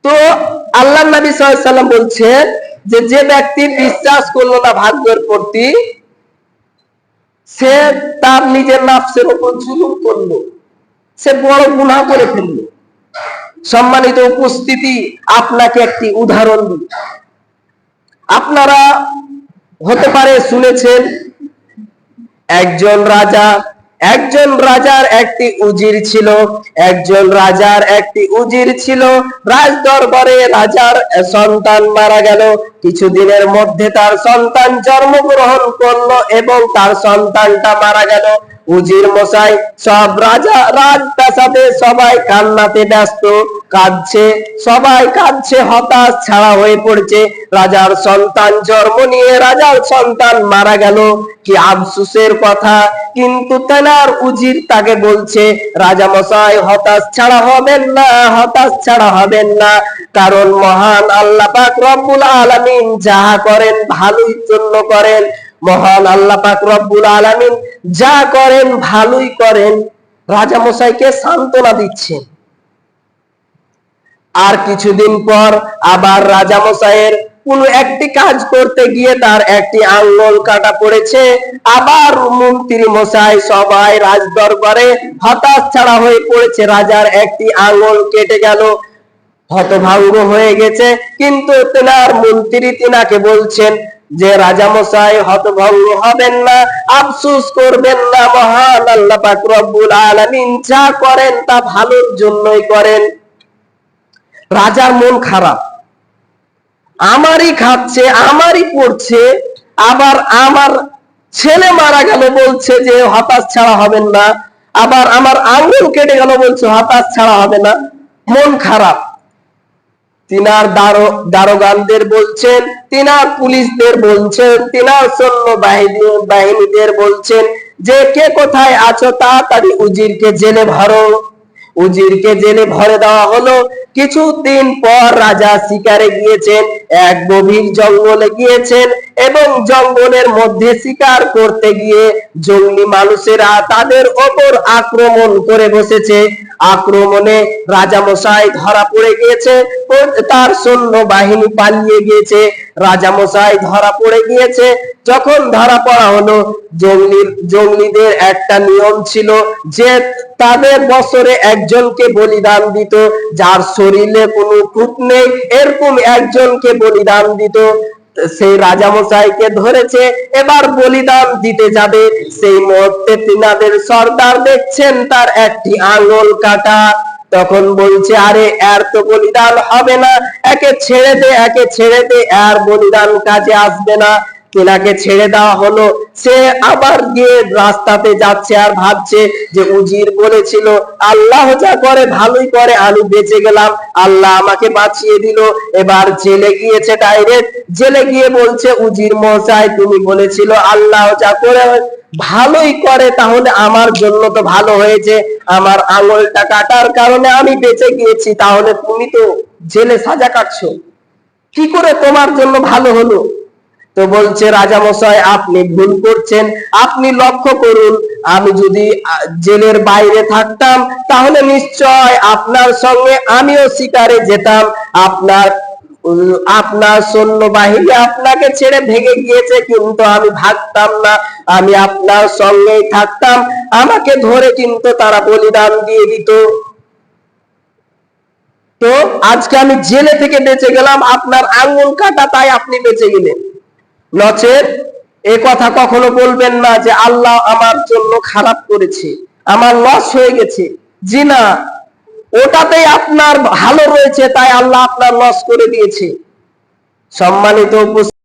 তো আল্লাহ নবী সাল্লাল্লাহু আলাইহি ওয়াসাল্লাম বলছে যে ব্যক্তি বিশ্বাস করলো না ভাগ্যের প্রতি, সে তার নিজের নফসের উপর জুলুম করলো, সে বড় গুনাহ করে ফেললো। সম্মানিত উপস্থিতি, আপনাকে একটি উদাহরণ দিই। আপনারা হতে পারে শুনেছেন একজন রাজার একটি উজির ছিল। রাজ দরবারে রাজার সন্তান মারা গেল। কিছুদিনের মধ্যে তার সন্তান জন্মগ্রহণ করলো এবং তার সন্তানটা মারা গেল। উজির মশাই সব রাজপ্রাসাদে সবাই কান্নাতে ব্যস্ত, সবাই কাঁদছে, হতাশ ছাড়া হয়ে পড়ছে। রাজার সন্তান জন্ম নিয়ে রাজার সন্তান মারা গেল, কি আফসোসের কথা। কিন্তু তেনার উজির তাকে বলছে, রাজা মশাই হতাশ ছাড়া হবেন না, কারণ মহান আল্লাহ পাক রব্বুল আলামিন যাহা করেন ভালোই জন্য করেন। মহান আল্লাহ পাক রব্বুল আলামিন যা করেন ভালোই করেন। রাজা মশাইকে সান্ত্বনা দিচ্ছেন। আর কিছুদিন পর আবার রাজা মশাইয়ের কোন একটি কাজ করতে গিয়ে তার একটি আঙ্গুল কাটা পড়েছে। আবার মন্ত্রী মশাই সবাই রাজ দরবারে হতাশ ছাড়া হয়ে পড়েছে, রাজার একটি আঙ্গুল কেটে গেল, হতভম্ব হয়ে গেছে। কিন্তু তেনার মন্ত্রী তিনাকে বলছেন যে রাজা মশাই হতভম্ব হবেন না, আফসোস করবেন না, মহান আল্লাহ পাক রব্বুল আলামিন যা করেন তা ভালোর জন্যই করেন। রাজার মন খারাপ, আমারই খাচ্ছে, আমারই পড়ছে, আবার আমার ছেলে মারা গেল বলছে যে হতাশ ছাড়া হবেন না, আবার আমার আঙ্গুল কেটে গেল বলছে হতাশ ছাড়া হবে না। মন খারাপ। তিনার দারোগানদের বলছেন, তিনার পুলিশদের বলছেন, তিনার সৈন্য বাহিনীদের বলছেন যে কে কোথায় আছো, তাড়াতাড়ি উজিরকে জেলে ভরো। উজিরকে জেলে ভরে দেওয়া হলো। কিছুদিন পর রাজা শিকারে গিয়েছেন, এক গভীর জঙ্গলে গিয়েছেন এবং জঙ্গলের মধ্যে শিকার করতে গিয়ে জঙ্গলি মানুষেরা তাদের ওপর আক্রমণ করে বসেছে। আক্রমণে রাজা মশাই ধরা পড়ে গিয়েছে, তার সৈন্য বাহিনী পালিয়ে গিয়েছে, রাজা মশাই ধরা পড়ে গিয়েছে। যখন ধরা পড়া হলো, জঙ্গলিদের একটা নিয়ম ছিল যে তাদের বছরে একজনকে বলিদান দিত, যার শরীরে কোনো খুঁত নেই এরকম একজনকে বলিদান দিত। সেই রাজামশাইকে ধরেছে, এবার বলিদান দিতে যাবে। সেই মুহূর্তে তিনাদের সর্দার দেখছেন তার একটি আঙ্গুল কাটা। তখন বলছে, আরে এর তো বলিদান হবে না, একে ছেড়ে দে, এর বলিদান কাজে আসবে না। তিনাকে ছেড়ে দেওয়া হলো। সে আবার গিয়ে রাস্তাতে যাচ্ছে আর ভাবছে যে উজির বলেছিল আল্লাহ যা করে ভালোই করে, আমি বেঁচে গেলাম, আল্লাহ আমাকে বাঁচিয়ে দিল। এবার জেলে গিয়েছে, ডাইরেক্ট জেলে গিয়ে বলছে, উজির মশাই তুমি বলেছিল আল্লাহ যা করে ভালোই করে, তাহলে আমার জন্য তো ভালো হয়েছে, আমার আঙুলটা কাটার কারণে আমি বেঁচে গিয়েছি, তাহলে তুমি তো জেলে সাজা কাটছো, কি করে তোমার জন্য ভালো হলো? তো বলছে, রাজা মশাই আপনি ভুল করছেন, আপনি লক্ষ্য করুন, আমি যদি জেলের বাইরে থাকতাম তাহলে নিশ্চয় আপনার সঙ্গে আমিও শিকারে যেতাম, আপনার সৈন্য বাহিনী আপনাকে ছেড়ে ভেগে গিয়েছে, কিন্তু আমি ভাগতাম না, আমি আপনার সঙ্গেই থাকতাম, আমাকে ধরে কিন্তু তারা বলিদান দিয়ে দিত। তো আজকে আমি জেলে থেকে বেঁচে গেলাম, আপনার আঙ্গুল কাটা, তাই আপনি বেঁচে গেলেন। নচেত এ কথা কখনো বলবেন না যে আল্লাহ আমার জন্য খারাপ করেছে, আমার লস হয়ে গেছে। জি না, ওটাতেই আপনার ভালো রয়েছে, তাই আল্লাহ আপনার লস করে দিয়েছে। সম্মানিত